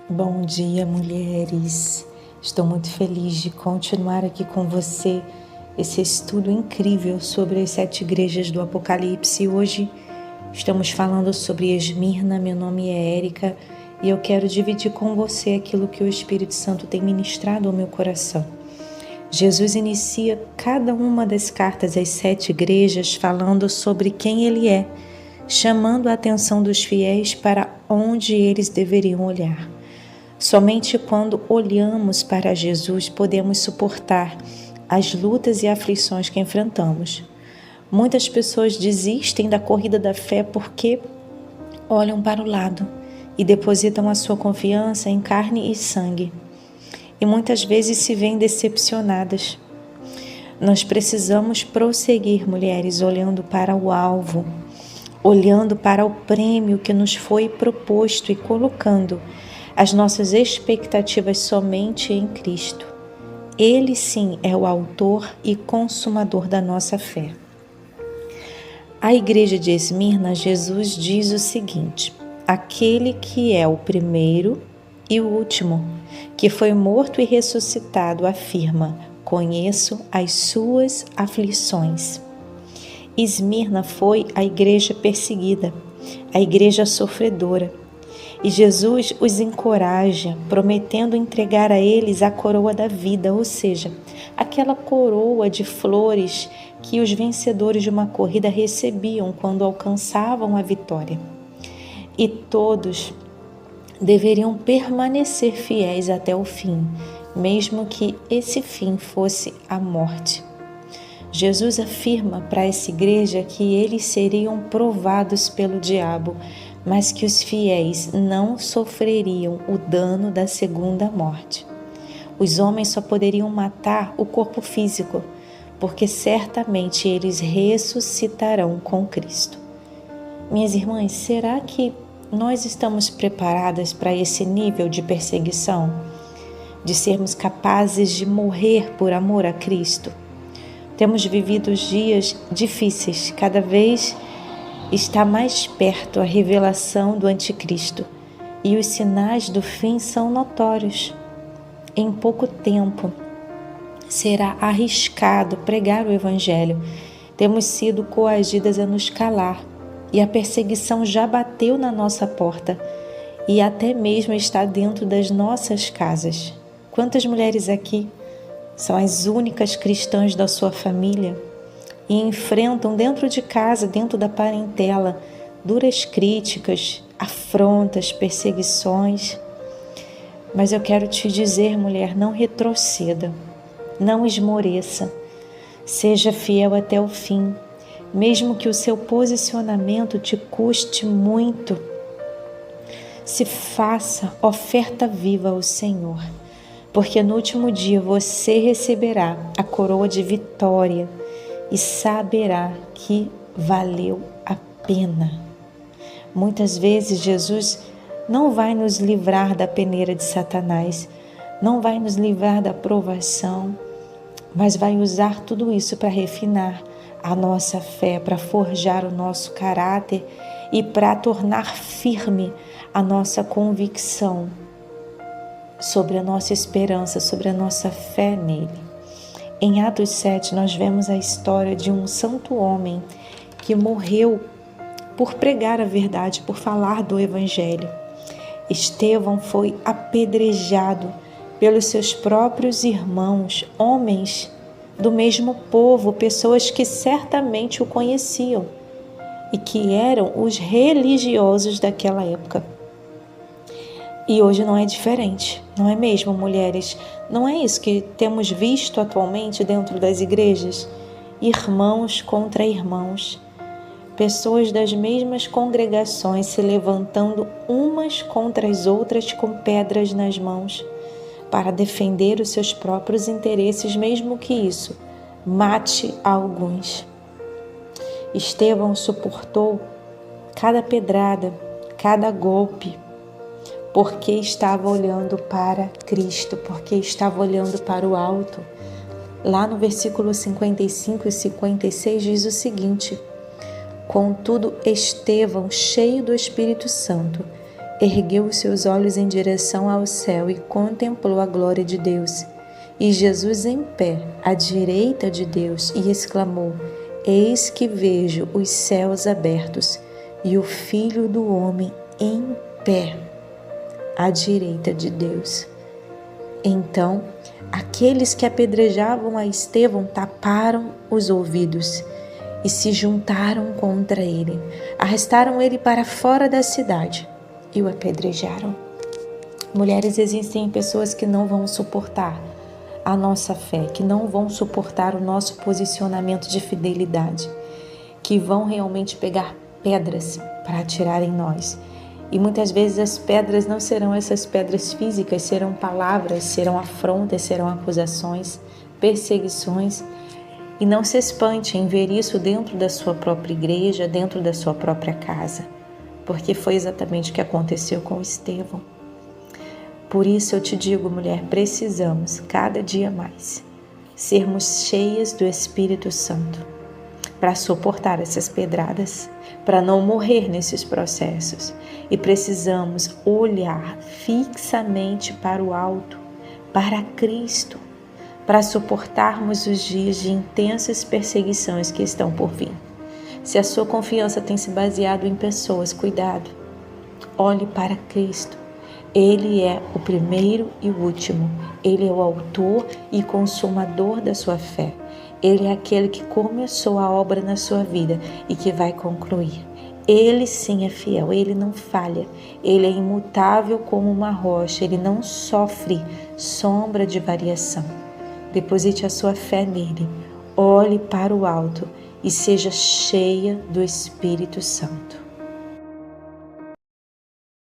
Bom dia, mulheres. Estou muito feliz de continuar aqui com você esse estudo incrível sobre as 7 igrejas do Apocalipse. Hoje estamos falando sobre Esmirna. Meu nome é Érica e eu quero dividir com você aquilo que o Espírito Santo tem ministrado ao meu coração. Jesus inicia cada uma das cartas às 7 igrejas falando sobre quem ele é, chamando a atenção dos fiéis para onde eles deveriam olhar. Somente quando olhamos para Jesus podemos suportar as lutas e aflições que enfrentamos. Muitas pessoas desistem da corrida da fé porque olham para o lado e depositam a sua confiança em carne e sangue. E muitas vezes se veem decepcionadas. Nós precisamos prosseguir, mulheres, olhando para o alvo, olhando para o prêmio que nos foi proposto e colocando as nossas expectativas somente em Cristo. Ele sim é o autor e consumador da nossa fé. A igreja de Esmirna, Jesus diz o seguinte: aquele que é o primeiro e o último, que foi morto e ressuscitado, afirma: conheço as suas aflições. Esmirna foi a igreja perseguida, a igreja sofredora. E Jesus os encoraja, prometendo entregar a eles a coroa da vida, ou seja, aquela coroa de flores que os vencedores de uma corrida recebiam quando alcançavam a vitória. E todos deveriam permanecer fiéis até o fim, mesmo que esse fim fosse a morte. Jesus afirma para essa igreja que eles seriam provados pelo diabo, mas que os fiéis não sofreriam o dano da segunda morte. Os homens só poderiam matar o corpo físico, porque certamente eles ressuscitarão com Cristo. Minhas irmãs, será que nós estamos preparadas para esse nível de perseguição? De sermos capazes de morrer por amor a Cristo? Temos vivido dias difíceis, cada vez está mais perto a revelação do anticristo e os sinais do fim são notórios. Em pouco tempo será arriscado pregar o evangelho. Temos sido coagidas a nos calar e a perseguição já bateu na nossa porta e até mesmo está dentro das nossas casas. Quantas mulheres aqui são as únicas cristãs da sua família e enfrentam dentro de casa, dentro da parentela, duras críticas, afrontas, perseguições? Mas eu quero te dizer, mulher, não retroceda, não esmoreça, seja fiel até o fim, mesmo que o seu posicionamento te custe muito. Se faça oferta viva ao Senhor, porque no último dia você receberá a coroa de vitória e saberá que valeu a pena. Muitas vezes Jesus não vai nos livrar da peneira de Satanás, não vai nos livrar da provação, mas vai usar tudo isso para refinar a nossa fé, para forjar o nosso caráter e para tornar firme a nossa convicção sobre a nossa esperança, sobre a nossa fé nele. Em Atos 7, nós vemos a história de um santo homem que morreu por pregar a verdade, por falar do Evangelho. Estevão foi apedrejado pelos seus próprios irmãos, homens do mesmo povo, pessoas que certamente o conheciam e que eram os religiosos daquela época. E hoje não é diferente, não é mesmo, mulheres? Não é isso que temos visto atualmente dentro das igrejas? Irmãos contra irmãos, pessoas das mesmas congregações se levantando umas contra as outras com pedras nas mãos para defender os seus próprios interesses, mesmo que isso mate alguns. Estevão suportou cada pedrada, cada golpe, porque estava olhando para Cristo, porque estava olhando para o alto. Lá no versículo 55 e 56 diz o seguinte: contudo, Estevão, cheio do Espírito Santo ergueu os seus olhos em direção ao céu e contemplou a glória de Deus. E Jesus em pé, à direita de Deus, e exclamou: Eis que vejo os céus abertos e o Filho do Homem em pé, à direita de Deus. Então, aqueles que apedrejavam a Estevão taparam os ouvidos e se juntaram contra ele. Arrastaram ele para fora da cidade e o apedrejaram. Mulheres, existem pessoas que não vão suportar a nossa fé, que não vão suportar o nosso posicionamento de fidelidade, que vão realmente pegar pedras para atirar em nós. E muitas vezes as pedras não serão essas pedras físicas, serão palavras, serão afrontas, serão acusações, perseguições. E não se espante em ver isso dentro da sua própria igreja, dentro da sua própria casa, porque foi exatamente o que aconteceu com Estevão. Por isso eu te digo, mulher, precisamos cada dia mais sermos cheias do Espírito Santo para suportar essas pedradas, para não morrer nesses processos. E precisamos olhar fixamente para o alto, para Cristo, para suportarmos os dias de intensas perseguições que estão por vir. Se a sua confiança tem se baseado em pessoas, cuidado. Olhe para Cristo. Ele é o primeiro e o último. Ele é o autor e consumador da sua fé. Ele é aquele que começou a obra na sua vida e que vai concluir. Ele sim é fiel, ele não falha, ele é imutável como uma rocha, ele não sofre sombra de variação. Deposite a sua fé nele, olhe para o alto e seja cheia do Espírito Santo.